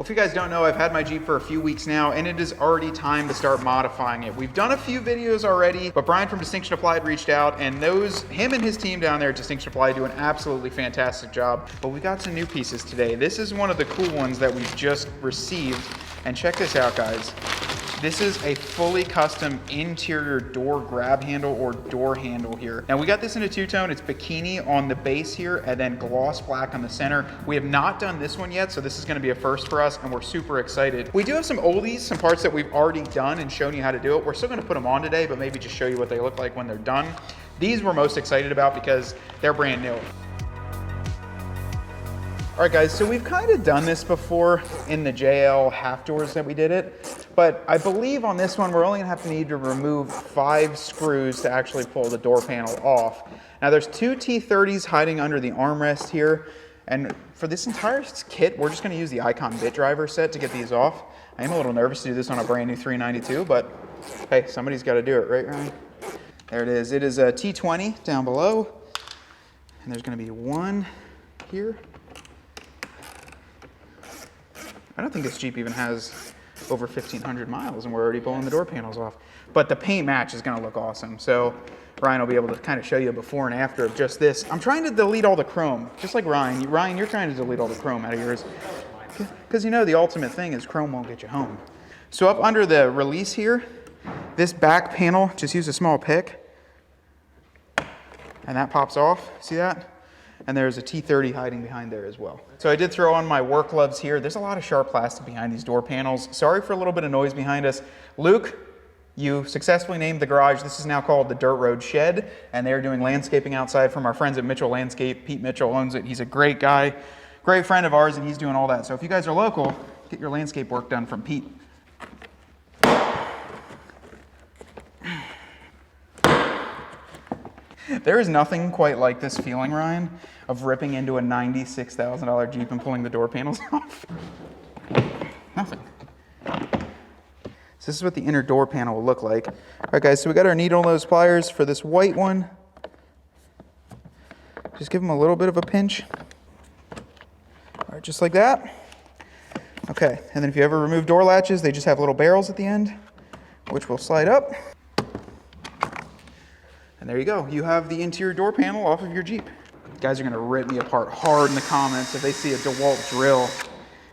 Well, if you guys don't know, I've had my Jeep for a few weeks now, and it is already time to start modifying it. We've done a few videos already, but Brian from Distinction Applied reached out, and him and his team down there at Distinction Applied do an absolutely fantastic job. But we got some new pieces today. This is one of the cool ones that we've just received, and check this out, guys. This is a fully custom interior door grab handle or door handle here. Now we got this in a two-tone. It's bikini on the base here and then gloss black on the center. We have not done this one yet, so this is gonna be a first for us and we're super excited. We do have some oldies, some parts that we've already done and shown you how to do it. We're still gonna put them on today, but maybe just show you what they look like when they're done. These we're most excited about because they're brand new. All right, guys, so we've kind of done this before in the JL half doors that we did it, but I believe on this one, we're only gonna need to remove 5 screws to actually pull the door panel off. Now there's 2 T30s hiding under the armrest here, and for this entire kit, we're just gonna use the Icon bit driver set to get these off. I am a little nervous to do this on a brand new 392, but hey, somebody's gotta do it, right, Ryan? There it is. It is a T20 down below, and there's gonna be 1 here. I don't think this Jeep even has over 1,500 miles and we're already pulling the door panels off. But the paint match is gonna look awesome. So Ryan will be able to kind of show you a before and after of just this. I'm trying to delete all the chrome, just like Ryan. Ryan, you're trying to delete all the chrome out of yours. Because you know the ultimate thing is chrome won't get you home. So up under the release here, this back panel, just use a small pick. And that pops off, see that? And there's a T30 hiding behind there as well. So I did throw on my work gloves here. There's a lot of sharp plastic behind these door panels. Sorry for a little bit of noise behind us. Luke, you successfully named the garage. This is now called the Dirt Road Shed, and they're doing landscaping outside from our friends at Mitchell Landscape. Pete Mitchell owns it. He's a great guy, great friend of ours, and he's doing all that. So if you guys are local, get your landscape work done from Pete. There is nothing quite like this feeling, Ryan, of ripping into a $96,000 Jeep and pulling the door panels off. Nothing. So this is what the inner door panel will look like. All right, guys, so we got our needle nose pliers for this white one. Just give them a little bit of a pinch. All right, just like that. Okay, and then if you ever remove door latches, they just have little barrels at the end, which will slide up. And there you go. You have the interior door panel off of your Jeep. You guys are gonna rip me apart hard in the comments if they see a DeWalt drill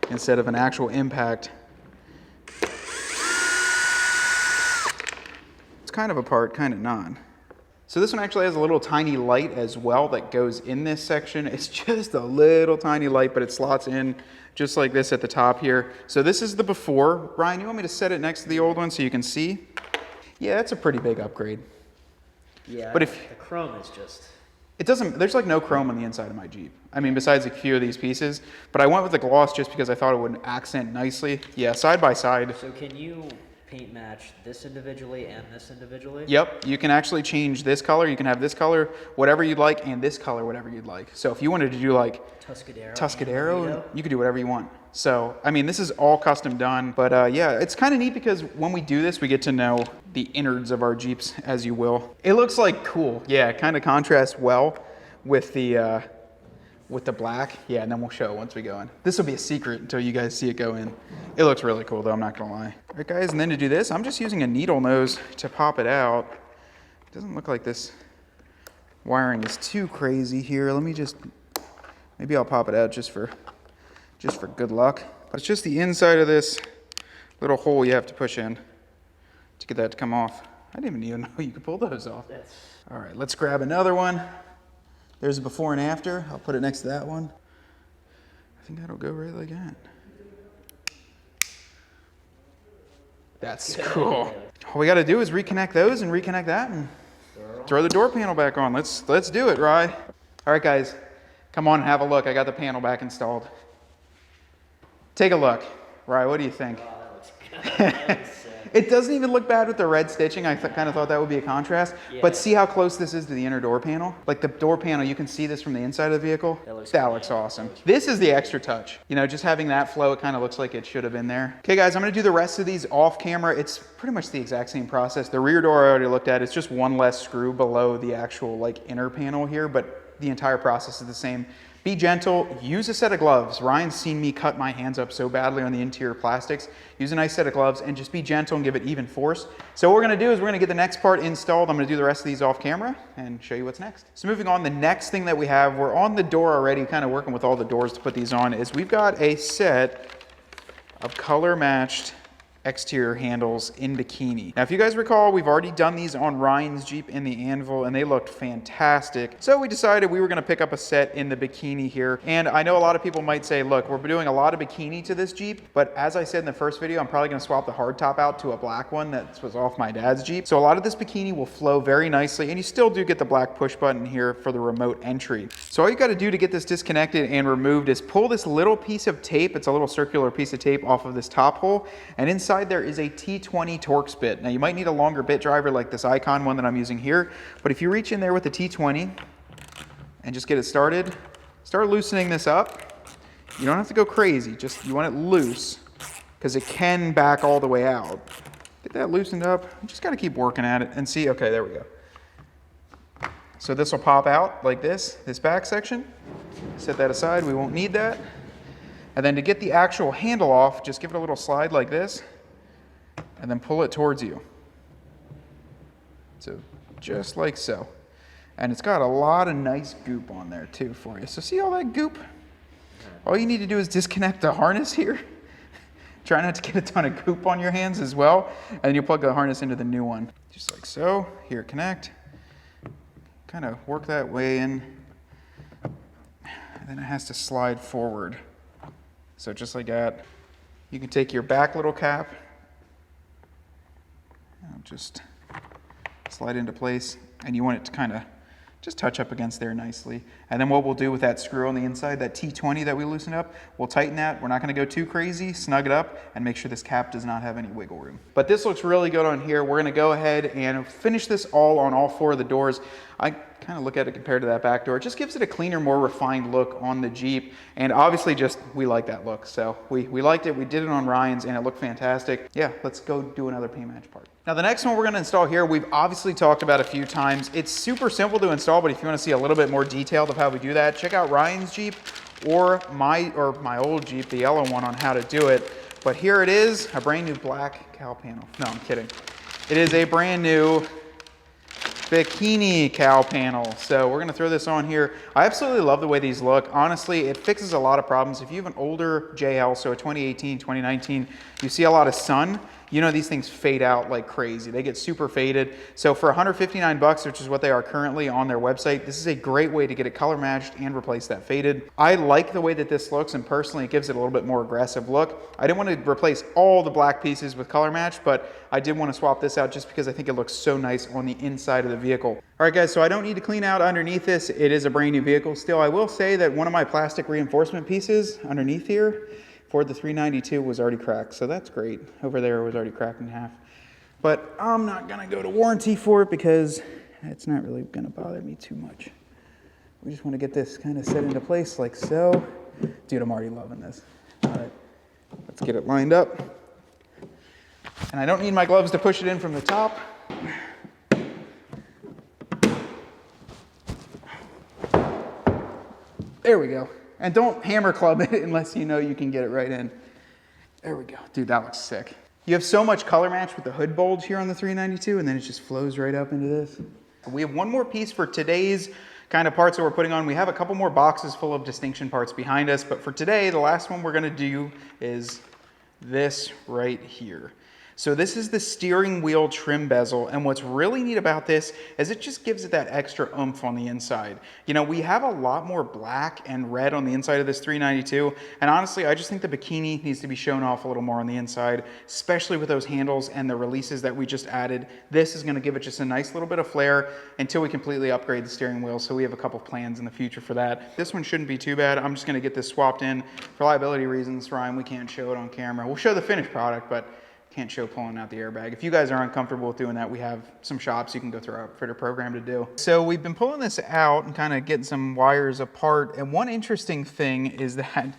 instead of an actual impact. It's kind of apart, kind of not. So this one actually has a little tiny light as well that goes in this section. It's just a little tiny light, but it slots in just like this at the top here. So this is the before. Brian, you want me to set it next to the old one so you can see? Yeah, that's a pretty big upgrade. Yeah, but if the chrome is just... It doesn't, there's like no chrome on the inside of my Jeep. I mean, besides a few of these pieces, but I went with the gloss just because I thought it would accent nicely. Yeah, side by side. So can you paint match this individually and this individually? Yep, you can actually change this color. You can have this color, whatever you'd like, and this color, whatever you'd like. So if you wanted to do like Tuscadero, you could do whatever you want. So, I mean, this is all custom done, but yeah, it's kind of neat because when we do this, we get to know the innards of our Jeeps, as you will. It looks like cool. Yeah, it kind of contrasts well with the black. Yeah, and then we'll show it once we go in. This will be a secret until you guys see it go in. It looks really cool though, I'm not gonna lie. All right, guys, and then to do this, I'm just using a needle nose to pop it out. It doesn't look like this wiring is too crazy here. Let me just, maybe I'll pop it out just for good luck. But it's just the inside of this little hole you have to push in to get that to come off. I didn't even know you could pull those off. All right, let's grab another one. There's a before and after. I'll put it next to that one. I think that'll go right like that. That's cool. All we gotta do is reconnect those and reconnect that and throw the door panel back on. Let's do it, Rye. All right, guys, come on and have a look. I got the panel back installed. Take a look. Rye, what do you think? Wow, that looks good. That looks sick. It doesn't even look bad with the red stitching. I kind of thought that would be a contrast. Yeah. But see how close this is to the inner door panel? Like the door panel, you can see this from the inside of the vehicle. That looks awesome. This is the extra touch. You know, just having that flow, it kind of looks like it should have been there. Okay, guys, I'm going to do the rest of these off camera. It's pretty much the exact same process. The rear door I already looked at. It's just one less screw below the actual like inner panel here, but the entire process is the same. Be gentle, use a set of gloves. Ryan's seen me cut my hands up so badly on the interior plastics. Use a nice set of gloves and just be gentle and give it even force. So what we're gonna do is we're gonna get the next part installed. I'm gonna do the rest of these off camera and show you what's next. So moving on, the next thing that we have, we're on the door already, kind of working with all the doors to put these on, is we've got a set of color matched exterior handles in bikini. Now, if you guys recall, we've already done these on Ryan's Jeep in the Anvil and they looked fantastic. So we decided we were gonna pick up a set in the bikini here. And I know a lot of people might say, look, we're doing a lot of bikini to this Jeep, but as I said in the first video, I'm probably gonna swap the hardtop out to a black one that was off my dad's Jeep. So a lot of this bikini will flow very nicely, and you still do get the black push button here for the remote entry. So all you gotta do to get this disconnected and removed is pull this little piece of tape, it's a little circular piece of tape off of this top hole, and inside there is a T20 Torx bit. Now you might need a longer bit driver like this Icon one that I'm using here, but if you reach in there with the T20 and just get it started, start loosening this up. You don't have to go crazy, just you want it loose because it can back all the way out. Get that loosened up, you just gotta keep working at it and see, okay, there we go. So this will pop out like this back section. Set that aside, we won't need that. And then to get the actual handle off, just give it a little slide like this, and then pull it towards you. So just like so. And it's got a lot of nice goop on there too for you. So see all that goop? All you need to do is disconnect the harness here. Try not to get a ton of goop on your hands as well. And then you plug the harness into the new one. Just like so. Here, connect. Kind of work that way in. And then it has to slide forward. So just like that. You can take your back little cap, just slide into place, and you want it to kind of just touch up against there nicely. And then what we'll do with that screw on the inside, that T20 that we loosened up, we'll tighten that. We're not gonna go too crazy, snug it up, and make sure this cap does not have any wiggle room. But this looks really good on here. We're gonna go ahead and finish this all on all four of the doors. I kind of look at it compared to that back door. It just gives it a cleaner, more refined look on the Jeep. And obviously just, we like that look. So we liked it, we did it on Ryan's and it looked fantastic. Yeah, let's go do another paint match part. Now the next one we're gonna install here, we've obviously talked about a few times. It's super simple to install, but if you wanna see a little bit more detailed of how we do that, check out Ryan's Jeep or my old Jeep, the yellow one, on how to do it. But here it is, a brand new black cowl panel. No, I'm kidding. It is a brand new bikini cowl panel. So we're gonna throw this on here. I absolutely love the way these look. Honestly, it fixes a lot of problems. If you have an older JL, so a 2018, 2019, you see a lot of sun, you know these things fade out like crazy. They get super faded. So for 159 bucks, which is what they are currently on their website, this is a great way to get it color matched and replace that faded. I like the way that this looks, and personally it gives it a little bit more aggressive look. I didn't want to replace all the black pieces with color match, but I did want to swap this out just because I think it looks so nice on the inside of the vehicle. All right guys, so I don't need to clean out underneath this. It is a brand new vehicle. Still, I will say that one of my plastic reinforcement pieces underneath here for the 392 was already cracked, so that's great. Over there it was already cracked in half. But I'm not gonna go to warranty for it because it's not really gonna bother me too much. We just wanna get this kind of set into place like so. Dude, I'm already loving this. All right, let's get it lined up. And I don't need my gloves to push it in from the top. There we go. And don't hammer club it unless you know you can get it right in. There we go. Dude, that looks sick. You have so much color match with the hood bulge here on the 392, and then it just flows right up into this. We have one more piece for today's kind of parts that we're putting on. We have a couple more boxes full of distinction parts behind us, but for today, the last one we're gonna do is this right here. So this is the steering wheel trim bezel, and what's really neat about this is it just gives it that extra oomph on the inside. You know, we have a lot more black and red on the inside of this 392, and honestly, I just think the bikini needs to be shown off a little more on the inside, especially with those handles and the releases that we just added. This is gonna give it just a nice little bit of flair until we completely upgrade the steering wheel, so we have a couple plans in the future for that. This one shouldn't be too bad. I'm just gonna get this swapped in. For liability reasons, Ryan, we can't show it on camera. We'll show the finished product, but can't show pulling out the airbag. If you guys are uncomfortable with doing that, we have some shops you can go through our outfitter program to do. So we've been pulling this out and kind of getting some wires apart. And one interesting thing is that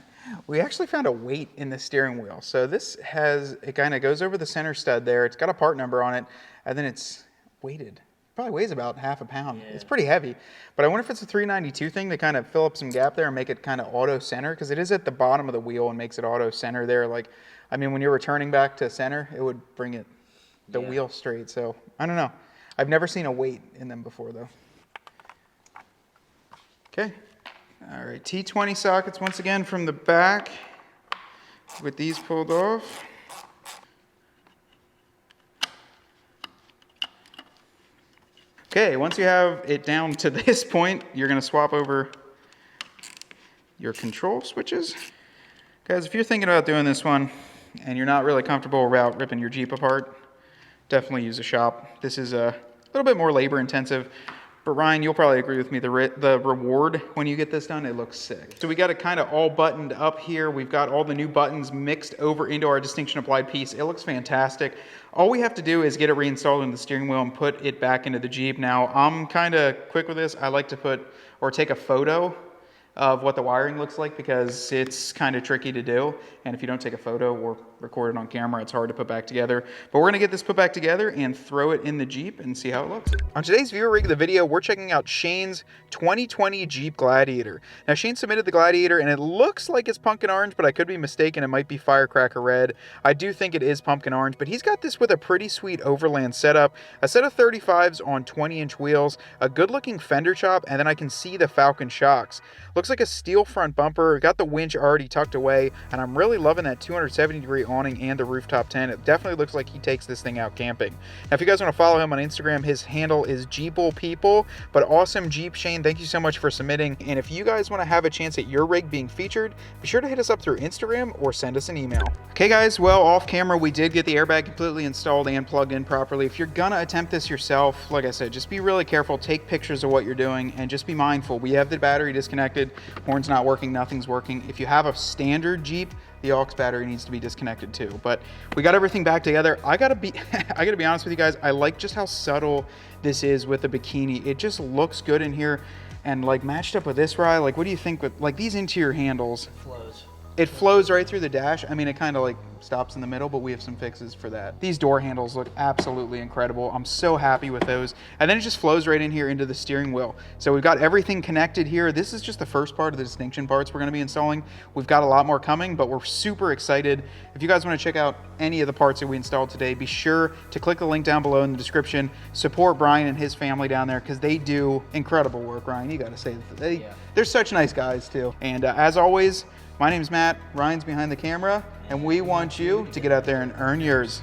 we actually found a weight in the steering wheel. So this has, it kind of goes over the center stud there. It's got a part number on it, and then it's weighted probably weighs about half a pound. Yeah. It's pretty heavy. But I wonder if it's a 392 thing to kind of fill up some gap there and make it kind of auto center, because it is at the bottom of the wheel and makes it auto center there. Like, I mean, when you're returning back to center, it would bring it the wheel straight. So I don't know. I've never seen a weight in them before though. Okay. All right, T20 sockets once again from the back with these pulled off. Okay, once you have it down to this point, you're going to swap over your control switches. Guys, if you're thinking about doing this one and you're not really comfortable about ripping your Jeep apart, definitely use a shop. This is a little bit more labor intensive, but Ryan, you'll probably agree with me, the reward when you get this done, it looks sick. So we got it kind of all buttoned up here. We've got all the new buttons mixed over into our distinction applied piece. It looks fantastic. All we have to do is get it reinstalled in the steering wheel and put it back into the Jeep. Now, I'm kind of quick with this. I like to take a photo of what the wiring looks like, because it's kind of tricky to do. And if you don't take a photo or record it on camera, it's hard to put back together. But we're gonna get this put back together and throw it in the Jeep and see how it looks. On today's viewer rig of the video, we're checking out Shane's 2020 Jeep Gladiator. Now, Shane submitted the Gladiator and it looks like it's pumpkin orange, but I could be mistaken. It might be firecracker red. I do think it is pumpkin orange, but he's got this with a pretty sweet overland setup, a set of 35s on 20-inch wheels, a good looking fender chop, and then I can see the Falcon shocks. Looks like a steel front bumper, got the winch already tucked away, and I'm really loving that 270-degree awning and the rooftop tent. It definitely looks like he takes this thing out camping. Now, if you guys want to follow him on Instagram, his handle is JeeplePeople. But awesome Jeep, Shane, thank you so much for submitting. And if you guys want to have a chance at your rig being featured, be sure to hit us up through Instagram or send us an email. Okay, guys, well, off camera, we did get the airbag completely installed and plugged in properly. If you're gonna attempt this yourself, like I said, just be really careful, take pictures of what you're doing, and just be mindful. We have the battery disconnected, horn's not working, nothing's working. If you have a standard Jeep, the aux battery needs to be disconnected too. But we got everything back together. I gotta be honest with you guys, I like just how subtle this is with the bikini. It just looks good in here, and like matched up with this ride, like what do you think with like these interior handles? It flows right through the dash. I mean, it kind of like stops in the middle, but we have some fixes for that. These door handles look absolutely incredible. I'm so happy with those. And then it just flows right in here into the steering wheel. So we've got everything connected here. This is just the first part of the distinction parts we're gonna be installing. We've got a lot more coming, but we're super excited. If you guys wanna check out any of the parts that we installed today, be sure to click the link down below in the description. Support Brian and his family down there, because they do incredible work. Ryan, you gotta say that they're such nice guys too. And as always, my name's Matt, Ryan's behind the camera, and we want you to get out there and earn yours.